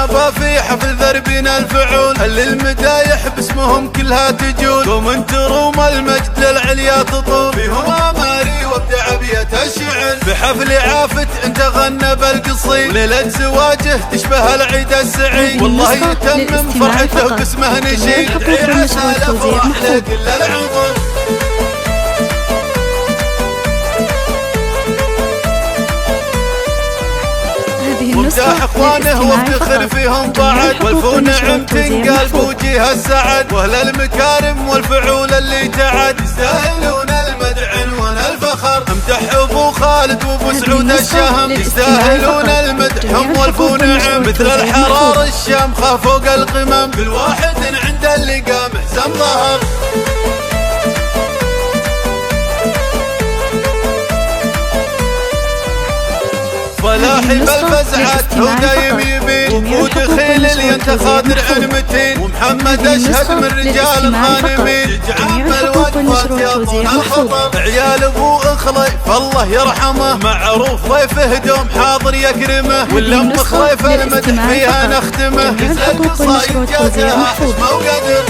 مرحبا في حفل ذربنا الفعول، اللي المدايح باسمهم كلها تجول، قوم انتروم المجد للعليا تطول، فيهم اماري وابدع ابيات الشعر، بحفل عافت انت غنى بالقصيد، ليلة زواجه تشبه العيد السعيد، والله يتمم فرحته باسمه نشيد، ادعي عسى الافراح لكل العمر. وامداح اخوانه وافتخر فيهم بعد، والفو نعم تنقال بوجيه السعد، واهل المكارم والفعول اللي تعد، يستاهلون المدح عنوان الفخر، امدح ابو خالد وابو سعود الشهم، يستاهلون المدح هم والفو نعم، مثل الحرار الشامخه فوق القمم، كل واحد عند اللقاء محزن ظهر. فلاحي بالفزعات هو دايم يمين، وقود خيل الينتخاذر عنمتين، ومحمد اشهد من رجال الغانمين، يجعل الوقفات يا طول الخطر، عيال ابو اخلي فالله يرحمه، معروف ضيفه دوم حاضر يكرمه، والام خليف المدح فيها نختمه، يسأل قصايد جاتها حشمه وقدر.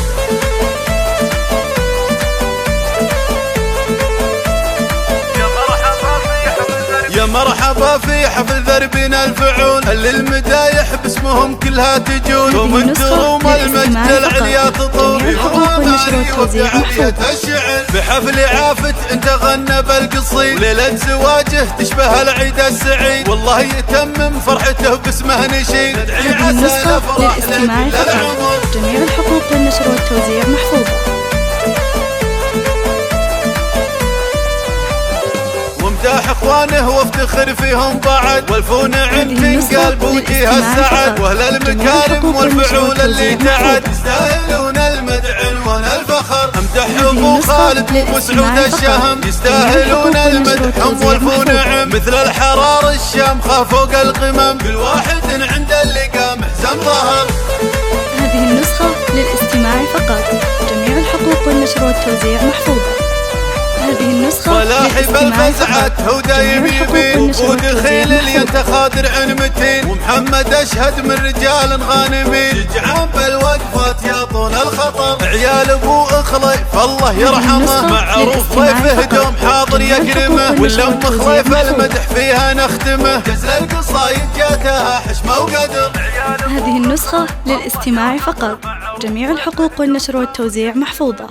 يا مرحبا في حفل ذربنا الفعول، اللي المدايح باسمهم كلها تجول، قوم انتروم المجد للعليا تطول، فيهم اماري وابدع ابيات الشعر، بحفل عافت انت غنى بالقصيد، وليلة زواجه تشبه العيد السعيد، والله يتمم فرحته باسمه نشيد، ادعي عسى الافراح لكل العمر. جميع الحقوق للنشر والتوزيع محفوظة. وامداح اخوانه وافتخر فيهم بعد، والفو نعم تنقال بوجيه السعد، واهل المكارم والفعول اللي تعد، يستاهلون المدح عنوان الفخر، امدح ابو خالد وابو سعود الشهم، يستاهلون المدح هم والفو نعم، مثل الحرار الشامخه فوق القمم، كل واحد عند اللقاء محزن ظهر. هذه النسخة للاستماع فقط، جميع الحقوق والنشر والتوزيع محفوظة. هذه النسخة فلاحي بالفزعات هو دايم يمين، وقود خيل الينتخاذر عنمتين، ومحمد اشهد من رجال غانمين، يجعل بالوقفات يا طول الخطر، عيال ابو اخلي فالله يرحمه، معروف ضيفه دوم حاضر يكرمه، والام خليف المدح فيها نختمه، جزل القصايد جاتها حشمه وقدر. هذه النسخة للاستماع فقط، جميع الحقوق والنشر والتوزيع محفوظة.